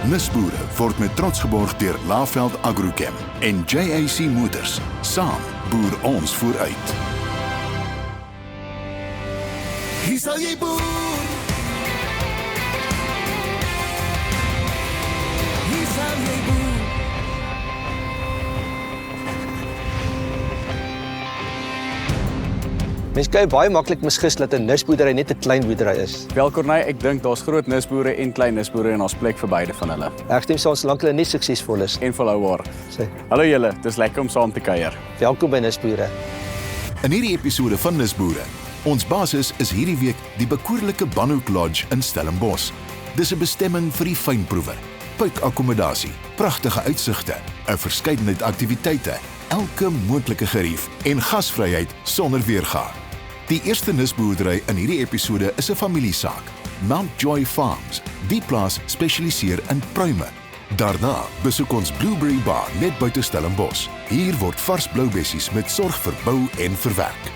Nisboere word met trots geborg deur Laveld Agrochem en JAC Motors. Saam boer ons vooruit. Hier sal jy boer. Hier sal jy boer. Mens kan baie maklik misgis dat 'n nisboerdery net 'n klein boerdery is. Wel Corneille, ek dink daar's groot nisboere en klein nisboere en ons plek vir beide van hulle. Ek stem saam solank hulle nie suksesvol is. En volhoubaar. Sê. Hallo julle, dis lekker om saam te kuier. Welkom by Nisboere. In hierdie episode van Nisboere, ons basis is hierdie week die bekoorlike Banhoek Lodge in Stellenbosch. Dis 'n bestemming vir die fynproewer. Puikakkommodasie, pragtige uitsigte, 'n verskeidenheid aktiwiteite, elke moontlike gerief en gasvryheid sonder weergaar. Die eerste nisboerdery in hierdie episode is 'n familiesaak, Mount Joy Farms. Die plaas spesialiseer in pruime. Daarna besoek ons Blueberry Bar net buite Stellenbosch. Hier word vars bloubessies met sorg verbou en verwerk.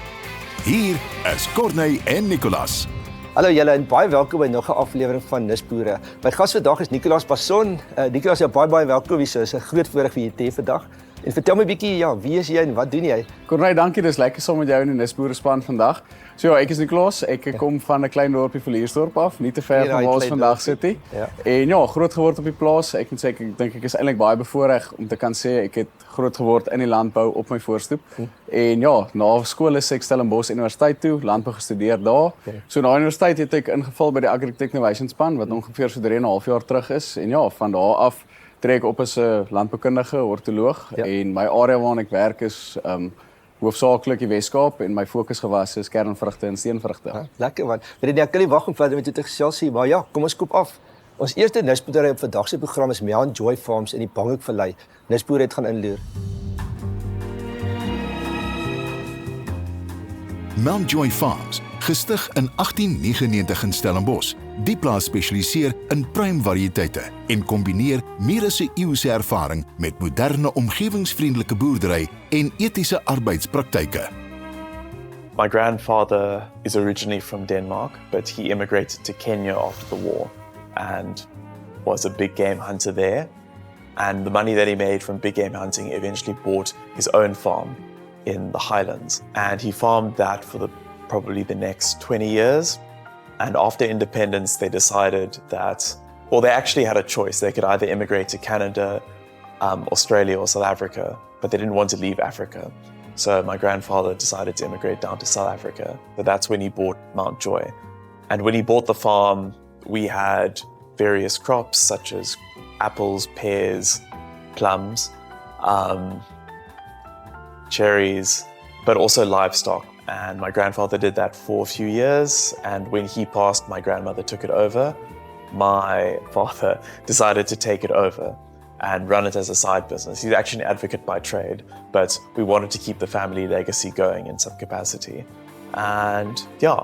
Hier is Corneille en Nicolas. Hallo julle en baie welkom by nog 'n aflewering van Nisboere. My gas vandag is Nicolas Passon. Nicolas, jy baie welkom hier. So is 'n groot voorreg vir jy te hê vandag. En vertel my 'n bietjie, wie is jy en wat doen jy? Corneille, dankie, dis lekker saam met jou in die Nisboere span vandag. So ja, ek is Nicolas, ek kom van 'n klein dorpie Villiersdorp af, nie te ver van waar ons vandag sit nie. Ja. En ja, groot geword op die plaas. Ek moet sê ek dink ek is eintlik baie bevoorreg om te kan sê ek het groot geword in die landbou op my voorstoep. En ja, na skool is ek Stellenbosch Universiteit toe, landbou gestudeer daar. So na universiteit het ek ingeval by die Agri-Tech Innovation span wat ongeveer so 3,5 jaar terug is. En ja, van daar af trek ek op as 'n landboukundige, ortoloog en my area waarin ek werk is hoofsaaklik die Weskaap en my fokusgewasse is kernvrugte en steenvrugte. Ja, lekker man. Weet jy, ek kan nie wag om verder met jou te gesels hier, maar ja, kom ons koop af. Ons eerste nisboerdery op vandag se program is Mount Joy Farms in die Banhoekvallei. Nisboere het gaan inloer. Mount Joy Farms, gestig in 1899 in Stellenbosch. Die plaas spesialiseer in pruimvariëteite en kombineer meer as 'n eeu se ervaring met moderne omgewingsvriendelike boerdery en etiese arbeidspraktyke. My grandfather is originally from Denmark, but he immigrated to Kenya after the war and was a big game hunter there. And the money that he made from big game hunting eventually bought his own farm in the highlands. And he farmed that for probably the next 20 years. And after independence, they decided that, well, they actually had a choice. They could either immigrate to Canada, Australia, or South Africa, but they didn't want to leave Africa. So my grandfather decided to immigrate down to South Africa. But that's when he bought Mount Joy. And when he bought the farm, we had various crops such as apples, pears, plums, cherries, but also livestock. And my grandfather did that for a few years, and when he passed, my grandmother took it over. My father decided to take it over and run it as a side business. He's actually an advocate by trade, but we wanted to keep the family legacy going in some capacity. And yeah,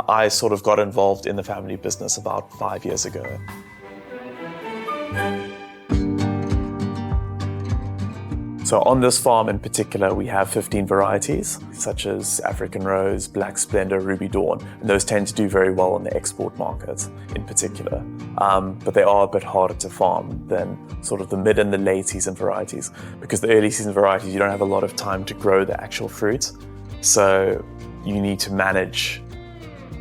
I sort of got involved in the family business about 5 years ago. So on this farm in particular, we have 15 varieties, such as African Rose, Black Splendor, Ruby Dawn, and those tend to do very well in the export market in particular. But they are a bit harder to farm than sort of the mid and the late season varieties, because the early season varieties, you don't have a lot of time to grow the actual fruit. So you need to manage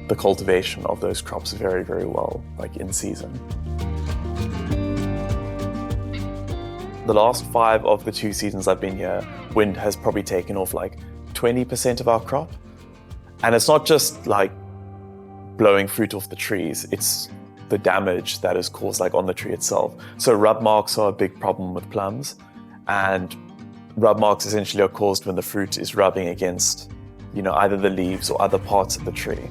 the cultivation of those crops very, very well, like in season. The last 5 of the 2 seasons I've been here, wind has probably taken off like 20% of our crop. And it's not just like blowing fruit off the trees, it's the damage that is caused like on the tree itself. So rub marks are a big problem with plums, and rub marks essentially are caused when the fruit is rubbing against, either the leaves or other parts of the tree.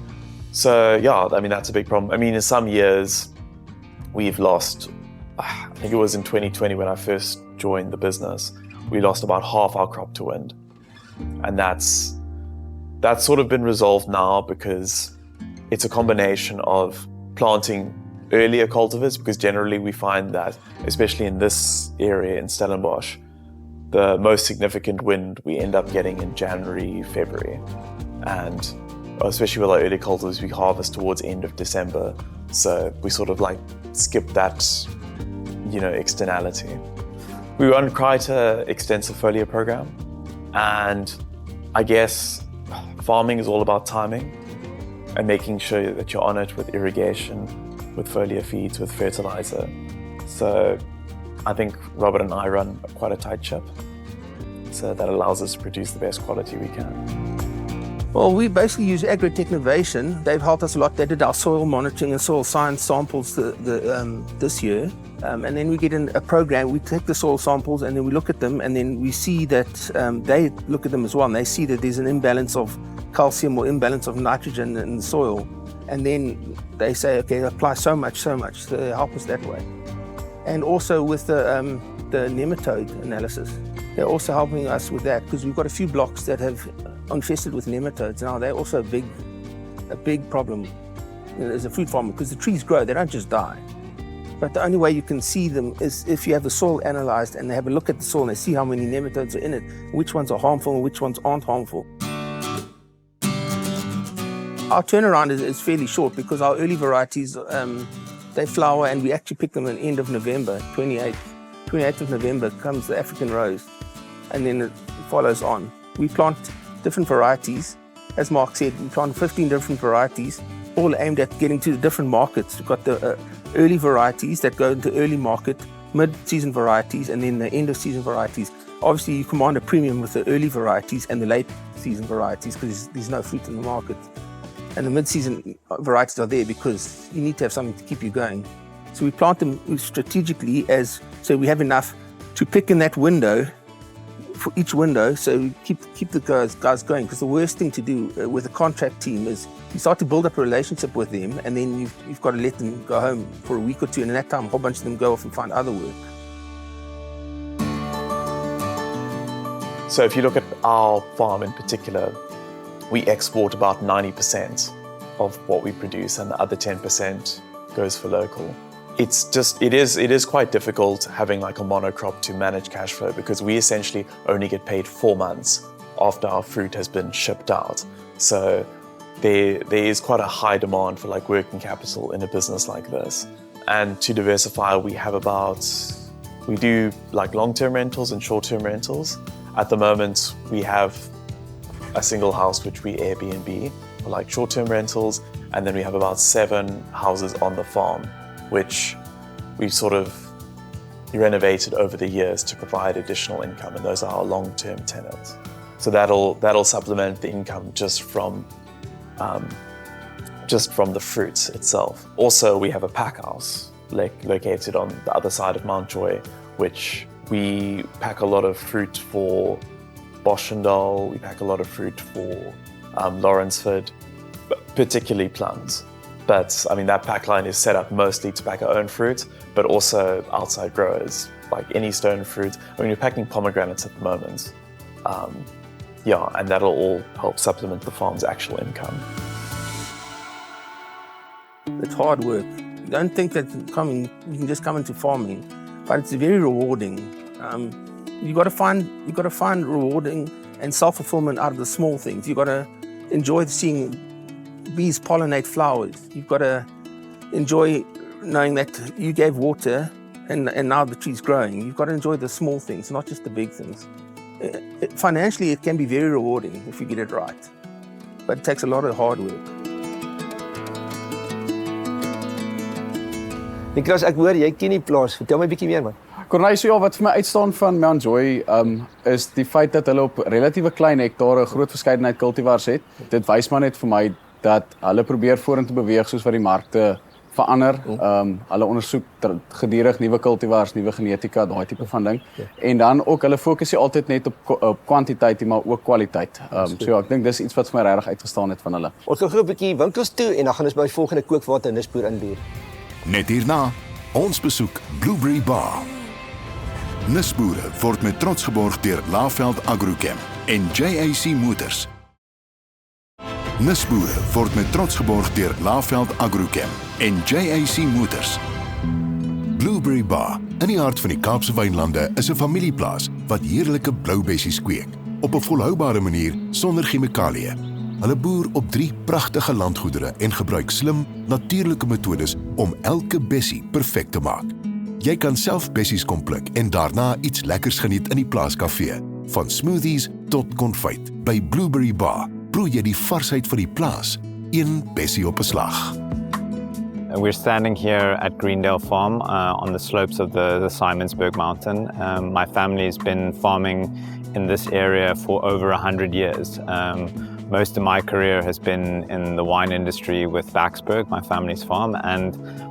So yeah, I mean, that's a big problem. I mean, in some years we've lost, I think it was in 2020 when I first joined the business, we lost about half our crop to wind. And that's sort of been resolved now, because it's a combination of planting earlier cultivars, because generally we find that, especially in this area in Stellenbosch, the most significant wind we end up getting in January, February. And especially with our early cultivars, we harvest towards the end of December. So we sort of like skip that externality. We run quite an extensive foliar program, and I guess farming is all about timing and making sure that you're on it with irrigation, with foliar feeds, with fertilizer. So I think Robert and I run quite a tight ship, so that allows us to produce the best quality we can. Well, we basically use Agritech Innovation. They've helped us a lot. They did our soil monitoring and soil science samples this year. And then we get in a program, we take the soil samples and then we look at them, and then we see that they look at them as well, and they see that there's an imbalance of calcium or imbalance of nitrogen in the soil. And then they say, okay, apply so much, so they help us that way. And also with the nematode analysis, they're also helping us with that, because we've got a few blocks that have infested with nematodes. Now they're also a big problem as a fruit farmer, because the trees grow, they don't just die. But the only way you can see them is if you have the soil analyzed and they have a look at the soil and they see how many nematodes are in it, which ones are harmful and which ones aren't harmful. Our turnaround is fairly short, because our early varieties, they flower and we actually pick them at the end of November, 28th of November comes the African rose, and then it follows on. We plant different varieties. As Mark said, we plant 15 different varieties, all aimed at getting to the different markets. We've got the early varieties that go into early market, mid-season varieties, and then the end-of-season varieties. Obviously, you command a premium with the early varieties and the late-season varieties, because there's no fruit in the market. And the mid-season varieties are there because you need to have something to keep you going. So we plant them strategically, so we have enough to pick in that window, for each window, so we keep the guys going. Because the worst thing to do with a contract team is you start to build up a relationship with them, and then you've got to let them go home for a week or two, and in that time a whole bunch of them go off and find other work. So if you look at our farm in particular, we export about 90% of what we produce, and the other 10% goes for local. It is quite difficult having like a monocrop to manage cash flow, because we essentially only get paid 4 months after our fruit has been shipped out. So there is quite a high demand for like working capital in a business like this. And to diversify, we do like long-term rentals and short-term rentals. At the moment, we have a single house which we Airbnb for like short-term rentals, and then we have about 7 houses on the farm, which we've sort of renovated over the years to provide additional income, and those are our long-term tenants. So that'll supplement the income just from the fruits itself. Also, we have a pack house located on the other side of Mount Joy, which we pack a lot of fruit for Boschendal, we pack a lot of fruit for Lawrenceford, particularly plums. But I mean, that pack line is set up mostly to pack our own fruit, but also outside growers, like any stone fruit. I mean, we're packing pomegranates at the moment. And that'll all help supplement the farm's actual income. It's hard work. Don't think that you can just come into farming, but it's very rewarding. You got to find rewarding and self-fulfillment out of the small things. You got to enjoy seeing bees pollinate flowers. You've got to enjoy knowing that you gave water and now the tree's growing. You've got to enjoy the small things, not just the big things. Financially, it can be very rewarding if you get it right, but it takes a lot of hard work. Nicolas, ek hoor jy ken die plaas. Vertel my 'n bietjie meer man. Cornelis, ja, wat vir my uitstaan van Mount Joy is die feit dat hulle op relatiewe klein hektare 'n groot verskeidenheid kultivars het. Dit wys maar net vir my dat hulle probeer vorentoe beweeg soos wat die markte verander. Hulle ondersoek gedurig nuwe kultivars, nuwe genetika, daai tipe van ding. En dan ook hulle fokus nie altyd net op kwantiteit nie, maar ook kwaliteit. So ja, ek dink dis iets wat vir my regtig uitgestaan het van hulle. Ons gaan gou 'n bietjie winkels toe en dan gaan ons by die volgende kookwater in Nisboere inleer. Net hierna, ons besoek Blueberry Bar. Nisboere word met trots geborg deur Laveld Agrochem en JAC Motors. Nisboere word met trots geborg deur Laveld Agrochem en JAC Motors. Blueberry Bar, in die hart van die Kaapse Wynlande, is 'n familieplaas wat heerlike bloubessies kweek op 'n volhoubare manier sonder chemikalieë. Hulle boer op 3 pragtige landgoedere en gebruik slim, natuurlike metodes om elke bessie perfek te maak. Jy kan self bessies kom pluk en daarna iets lekkers geniet in die plaaskafee. Van smoothies tot konfyt. By Blueberry Bar proe jy die varsheid van die plaas, een bessie op 'n slag. We're standing here at Greendale Farm on the slopes of the Simonsberg Mountain. My family's been farming in this area for over 100 years. Most of my career has been in the wine industry with Vaxburg, my family's farm,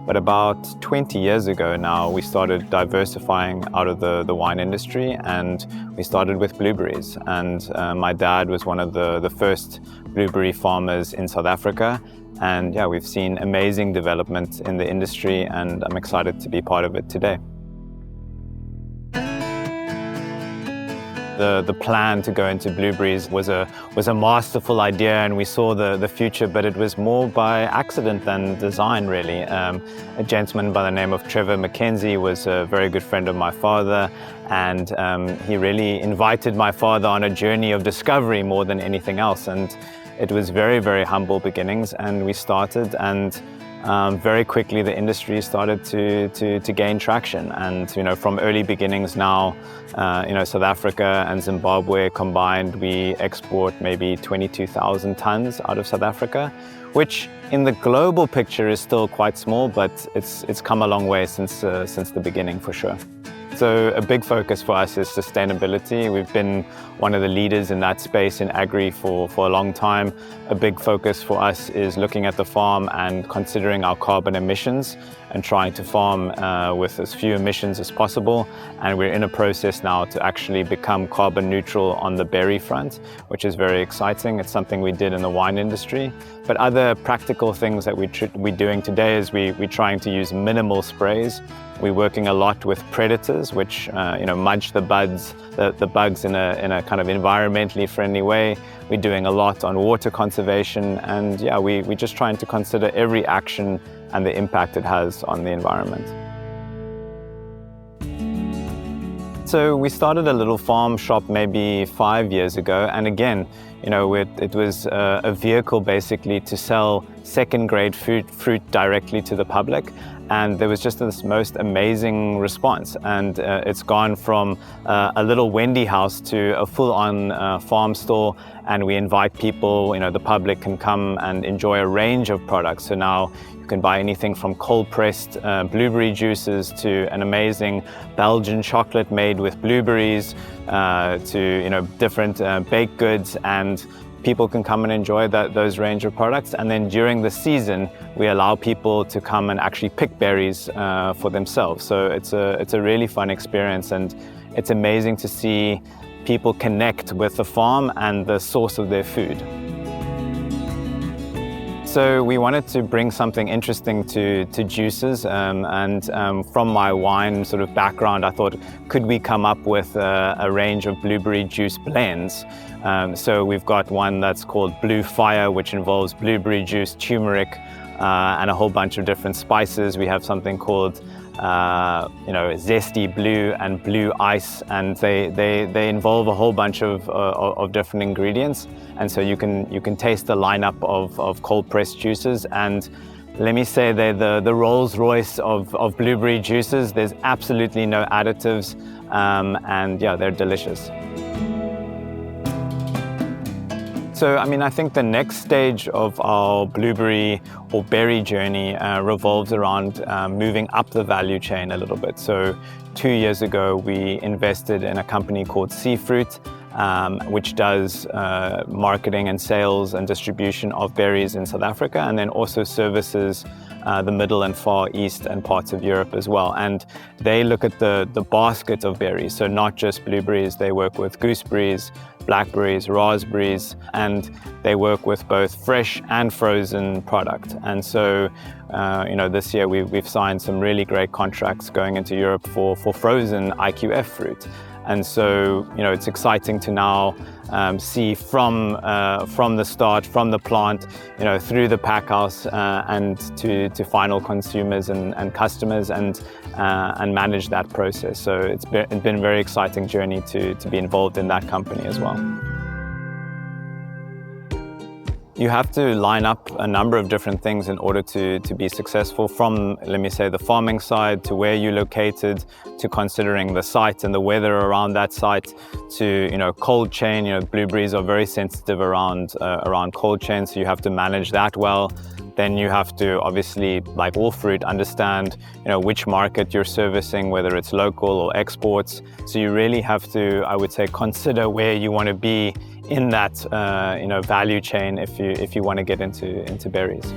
but about 20 years ago now we started diversifying out of the wine industry, and we started with blueberries. And my dad was one of the first blueberry farmers in South Africa. And yeah, we've seen amazing development in the industry, and I'm excited to be part of it today. The plan to go into blueberries was a masterful idea, and we saw the future, but it was more by accident than design, really. A gentleman by the name of Trevor Mackenzie was a very good friend of my father, and he really invited my father on a journey of discovery more than anything else. And it was very, very humble beginnings, and we started, and very quickly the industry started to gain traction. And from early beginnings now, South Africa and Zimbabwe combined, we export maybe 22,000 tons out of South Africa, which in the global picture is still quite small, but it's come a long way since the beginning, for sure. So a big focus for us is sustainability. We've been one of the leaders in that space in agri for a long time. A big focus for us is looking at the farm and considering our carbon emissions and trying to farm with as few emissions as possible. And we're in a process now to actually become carbon neutral on the berry front, which is very exciting. It's something we did in the wine industry. But other practical things that we're doing today is we're trying to use minimal sprays. We're working a lot with predators, which mudge the bugs in a kind of environmentally friendly way. We're doing a lot on water conservation, and yeah, we're just trying to consider every action and the impact it has on the environment. So we started a little farm shop maybe 5 years ago, and again, it was a vehicle basically to sell second-grade fruit directly to the public. And there was just this most amazing response, and it's gone from a little Wendy house to a full-on farm store, and we invite people, the public can come and enjoy a range of products. So now you can buy anything from cold-pressed blueberry juices to an amazing Belgian chocolate made with blueberries to different baked goods, and people can come and enjoy those range of products. And then during the season, we allow people to come and actually pick berries for themselves. So it's a really fun experience, and it's amazing to see people connect with the farm and the source of their food. So we wanted to bring something interesting to juices, and from my wine sort of background, I thought, could we come up with a range of blueberry juice blends? So we've got one that's called Blue Fire, which involves blueberry juice, turmeric, and a whole bunch of different spices. We have something called Zesty Blue and Blue Ice, and they involve a whole bunch of different ingredients. And so you can taste the lineup of cold pressed juices, and let me say they're the Rolls Royce of blueberry juices. There's absolutely no additives, and yeah, they're delicious. So, I think the next stage of our blueberry or berry journey revolves around moving up the value chain a little bit. So 2 years ago, we invested in a company called Seafruit, which does marketing and sales and distribution of berries in South Africa, and then also services the Middle and Far East and parts of Europe as well. And they look at the basket of berries, so not just blueberries. They work with gooseberries, blackberries, raspberries, and they work with both fresh and frozen product. And so, this year we've signed some really great contracts going into Europe for frozen IQF fruit. And so, it's exciting to now see from the start, from the plant, through the pack house and to final consumers and customers, and manage that process. So it's been a very exciting journey to be involved in that company as well. You have to line up a number of different things in order to be successful, from, let me say, the farming side to where you're located, to considering the site and the weather around that site, to, cold chain. Blueberries are very sensitive around cold chain, so you have to manage that well. Then you have to, obviously, like all fruit, understand, which market you're servicing, whether it's local or exports. So you really have to, I would say, consider where you want to be in that, value chain if you want to get into berries.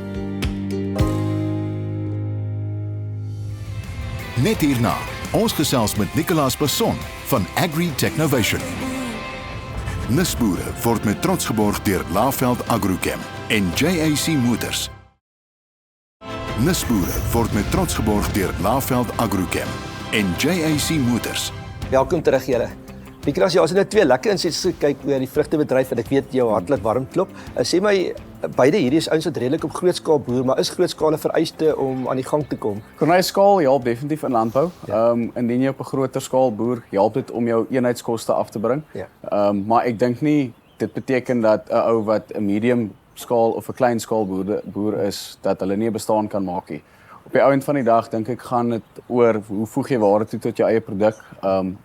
Net hierna, ons gesels met Nicolaas Passon van Agri Technovation. Nisboere word met trots geborg deur Laveld Agrochem en JAC Motors. Nisboere word met trots geborg deur Laveld Agrochem en JAC Motors. Welkom terug julle. Nicolaas, jy het net 2 lekker insets gekyk oor die vrugtebedryf en ek weet jou hart laat warm klop. Sê my, beide hierdie is ouens wat redelik op groot skaal boer, maar is groot skaal 'n vereiste om aan die gang te kom? Kornei, skaal help definitief in landbou. Indien jy op 'n groter skaal boer, help dit om jou eenheidskoste af te bring. Maar ek dink nie dit beteken dat 'n ou wat 'n medium skaal of 'n klein skaal boer is, dat hulle nie 'n bestaan kan maak nie. Op die einde van die dag dink ek gaan dit oor hoe voeg jy waarde toe tot jou eie produk,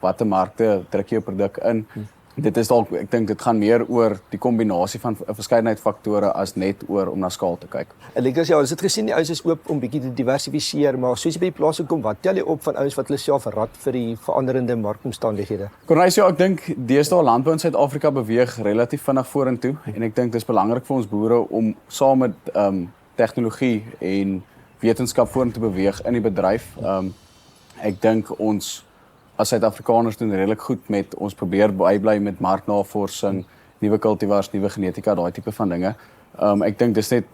watter markte druk jy jou produk in. Dit is dalk, ek dink dit gaan meer oor die kombinasie van 'n verskeidenheid faktore as net oor om na skaal te kyk. En ek ons het gesien die ouens is oop om bietjie te diversifiseer, maar soos jy by die plase kom, wat tel jy op van ouens wat hulle self rad vir die veranderende markomstandighede? Kornei, ek dink deesdae landbou in Suid-Afrika beweeg relatief vinnig vorentoe en ek dink dis belangrik vir ons boere om saam met tegnologie en wetenskap vorentoe beweeg in die bedryf. Ek dink ons as Suid-Afrikaners doen redelik goed met ons probeer bybly met marknavorsing, nuwe kultivars, nuwe genetika, daai tipe van dinge. Ek dink dis net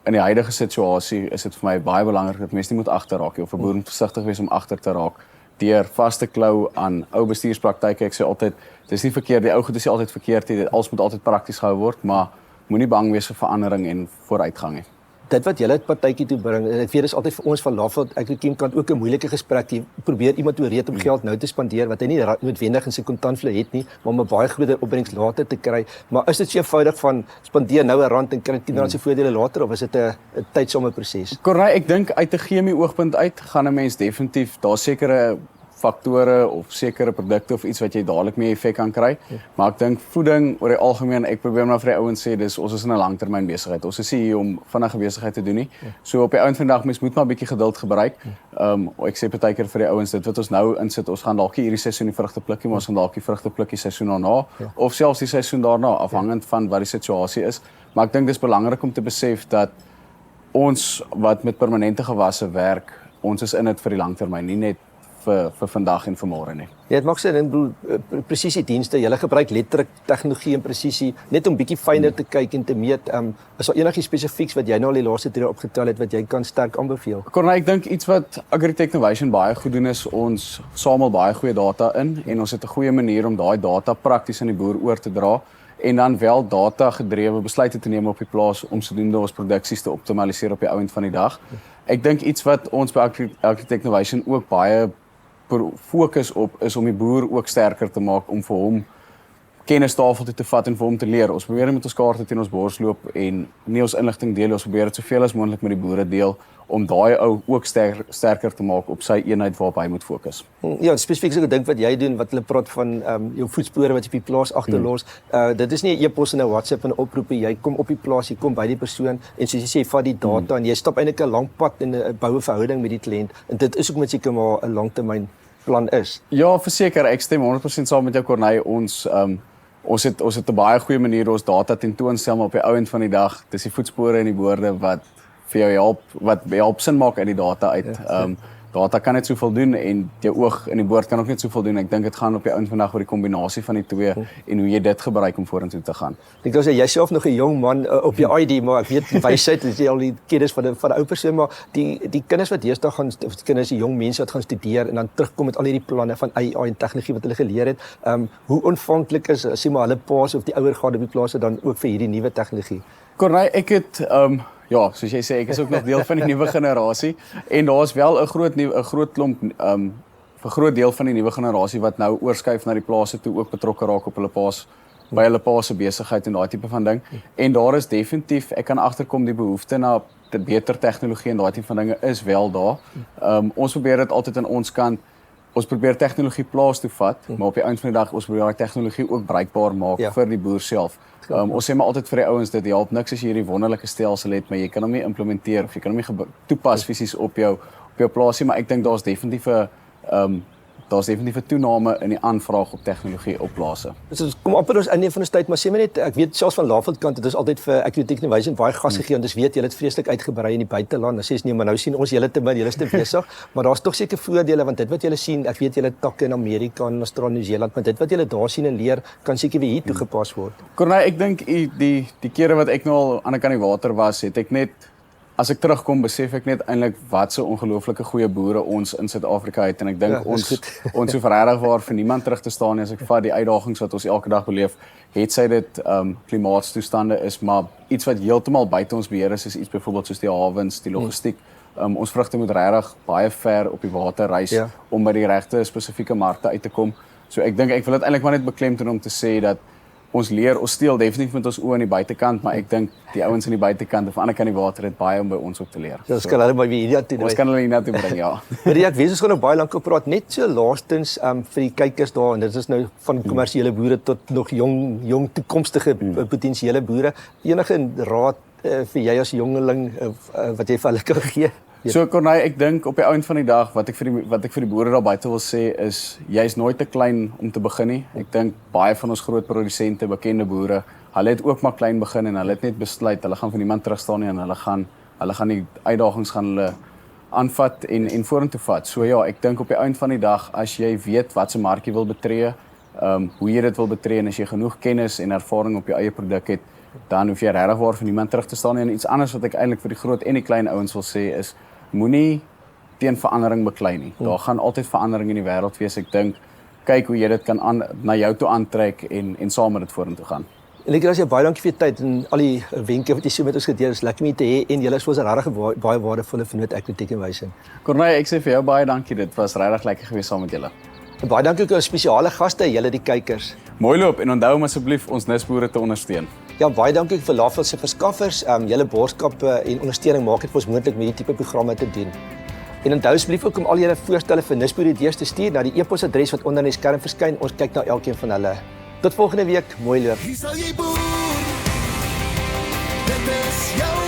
in die huidige situasie is dit vir my baie belangrik dat mense nie moet agterraak nie of 'n boer moet versigtig wees om agter te raak deur vaste klou aan ou bestuurspraktyke. Ek sê altyd, dis nie verkeerd, die ou goed is nie altyd verkeerd nie, alles moet altyd prakties gehou word, maar moenie bang wees vir verandering en vooruitgang nie. Dit wat julle partytjie toe bring, en ek weet dis altyd vir ons van Laveld Agrochem kant ook 'n moeilike gesprek. Jy probeer iemand oorreed om geld nou te spandeer wat hy nie noodwendig in sy kontantvloei het nie, maar om 'n baie groter opbrengs later te kry. Maar is dit so eenvoudig van spandeer nou 'n rand en kry 10 rand se voordele later, of is dit 'n tydsame proses? Korrek, ek dink uit 'n chemie oogpunt uit gaan 'n mens definitief daar sekere faktore of sekere produkte of iets wat jy dadelik mee effek kan kry. Maar ek dink voeding oor die algemeen, ek probeer nou vir die ouens sê, dis ons is in 'n langtermyn besigheid. Ons is hier om vinnige besigheid te doen nie. So op die einde van die dag mens moet maar 'n bietjie geduld gebruik. Ek sê partykeer vir die ouens dit wat ons nou insit, ons gaan dalk hierdie seisoen die vrugte plukkie, maar ons gaan dalk die vrugte plukkie seisoen daarna of selfs die seisoen daarna, afhangend van wat die situasie is. Maar ek dink dis belangrik om te besef dat ons wat met permanente gewasse werk, ons is in dit vir die langtermyn, nie net vir vandag en vir môre nie. Ja, dit maak sin, en bedoel presisiedienste, julle gebruik letterlik tegnologie en presisie net om bietjie fyner te kyk en te meet. Is daar enigiets spesifieks wat jy nou al die laaste 3 jaar opgetel het wat jy kan sterk aanbeveel? Korrek, ek dink iets wat Agri Technovation baie goed doen is ons samel baie goeie data in en ons het 'n goeie manier om daai data prakties aan die boer oor te dra en dan wel data gedrewe besluite te neem op die plaas om sodoende ons produksies te optimaliseer op die ouend van die dag. Ek dink iets wat ons by Agri Technovation ook baie fokus op is om die boer ook sterker te maak om vir hom kennistafel toe te vat en vir hom te leer. Ons probeer met ons kaarte teen ons bors loop en nie ons inligting deel, ons probeer dit soveel as moontlik met die boere deel om daai ou ook sterker te maak op sy eenheid waarop hy moet fokus. Ja, spesifiek so 'n ding wat jy doen, wat hulle praat van jou voetspore wat jy op die plaas agterlos. Dit is nie 'n e-pos en 'n WhatsApp en 'n oproep, jy kom op die plaas, jy kom by die persoon en soos jy sê, jy vat die data en jy stap eintlik 'n lang pad en 'n bou 'n verhouding met die kliënt. En dit is ook met seker maar 'n langtermyn plan is. Ja, verseker, ek stem 100% saam met jou Kornei. Ons het 'n baie goeie manier ons data tentoonstel, maar op die ouend van die dag, dis die voetspore en die woorde wat vir jou help, wat help sin maak uit die data uit. Data kan net soveel doen en jou oog in die boord kan ook net soveel doen. Ek dink dit gaan op die ouend van die dag oor die kombinasie van die twee en hoe jy dit gebruik om vorentoe te gaan. Ek dink jy self nog 'n jong man op jou ID, maar ek weet wysheid is al die kennis van 'n ou persoon, maar die kinders wat deesdae gaan, of die kinders, die jong mense wat gaan studeer en dan terugkom met al hierdie planne van AI en tegnologie wat hulle geleer het, hoe ontvanklik is sê maar hulle paas of die ouer gade op die plase dan ook vir hierdie nuwe tegnologie? Kornei, ek het ja, soos jy sê, ek is ook nog deel van die nuwe generasie en daar's wel 'n groot klomp 'n groot deel van die nuwe generasie wat nou oorskuif na die plase toe ook betrokke raak op hulle paas by hulle pa se besigheid en daai tipe van ding. En daar is definitief, ek kan agterkom die behoefte na beter tegnologie en daai tipe van dinge is wel daar. Ons probeer dit altyd aan ons kant. Ons probeer tegnologie plaas toe vat, maar op die einde van die dag ons probeer daai tegnologie ook bruikbaar maak vir die boer self. Ons sê maar altyd vir die ouens dit help niks as jy hierdie wonderlike stelsel het, maar jy kan hom nie implementeer of jy kan hom nie toepas fisies op jou plaasie, maar ek dink daar's definitief 'n toename in die aanvraag op tegnologie op plase. Dus kom amper ons in van 'n tyd, maar sê my net, ek weet selfs van Laveld kant, dit is altyd vir Agritech Innovation baie gas gegee en dis weet julle het vreeslik uitgebrei in die buiteland. Dan sê jy nee, maar nou sien ons julle te min, julle is te besig, maar daar's tog seker voordele want dit wat julle sien, ek weet julle het takke in Amerika en Australië, Nieu-Seeland, maar dit wat julle daar sien en leer kan seker weer hier toegepas word. Corneille, ek dink die kere wat ek nou al aan die kant die water was, het ek net as ek terugkom besef ek net eintlik wat so ongelooflike goeie boere ons in Suid-Afrika het en ek dink ons hoef regtig waar vir niemand terug te staan nie as ek vat die uitdagings wat ons elke dag beleef, het sy dit klimaatstoestande is maar iets wat heeltemal buite ons beheer is iets byvoorbeeld soos die hawens, die logistiek. Ons vrugte moet regtig baie ver op die water reis om by die regte spesifieke markte uit te kom. So ek dink ek wil dit eintlik maar net beklemtoon om te sê dat ons steel definitief met ons oë aan die buitekant, maar ek dink die ouens aan die buitekant of aan die ander kant die water het baie om by ons ook te leer. Ja, ons kan hulle maar weer hierdie toe. Ons kan hulle hiernatoe bring, ja. Maar ek weet ons gaan nog baie lank op praat, net so laastens vir die kykers daar en dit is nou van kommersiële boere tot nog jong toekomstige potensiële boere. Enige raad vir jy as jongeling wat jy vir hulle kan gee? So Corneille, ek dink op die einde van die dag wat ek vir die boere daar buite wil sê is jy's nooit te klein om te begin nie. Ek dink baie van ons groot produsente, bekende boere, hulle het ook maar klein begin en hulle het net besluit hulle gaan vir niemand terugstaan nie en hulle gaan die uitdagings gaan hulle aanvat en vorentoe vat. So ja, ek dink op die einde van die dag as jy weet wat se mark jy wil betree, hoe jy dit wil betree en as jy genoeg kennis en ervaring op jou eie produk het, dan hoef jy regtig waar vir niemand terug te staan nie. En iets anders wat ek eintlik vir die groot en die klein ouens wil sê is moenie teen verandering beklei nie. Daar gaan altyd verandering in die wêreld wees. Ek dink kyk hoe jy dit kan na jou toe aantrek en saam met dit vorentoe gaan. En ek sê baie dankie vir jou tyd en al die wenke wat jy so met ons gedeel. Is lekker om te hê en julle is vir ons regtig baie waardevolle vennoot Agritech Innovation. Corneille, ek sê vir jou baie dankie. Dit was regtig lekker gewees saam met julle. En baie dankie ook aan spesiale gaste, julle die kykers. Mooi loop en onthou om asseblief ons Nisboere te ondersteun. Ja, baie dankie vir Laveld se verskaffers. Julle borgskappe en ondersteuning maak dit vir ons moontlik met hierdie tipe programme te doen. En onthou asseblief ook om al julle voorstelle vir Nisboere idees te stuur na die e-posadres wat onder in die skerm verskyn. Ons kyk na elkeen van hulle. Tot volgende week. Mooi loop. Hier sal jy boer. Dit is jou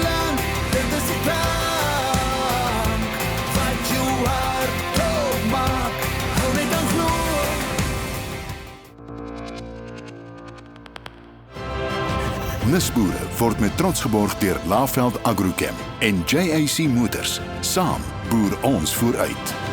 land. Dit is die plank wat jou hart opmaak. Hou net aan glo. Nisboere word met trots geborg deur Laveld Agrochem en JAC Motors. Saam boer ons vooruit.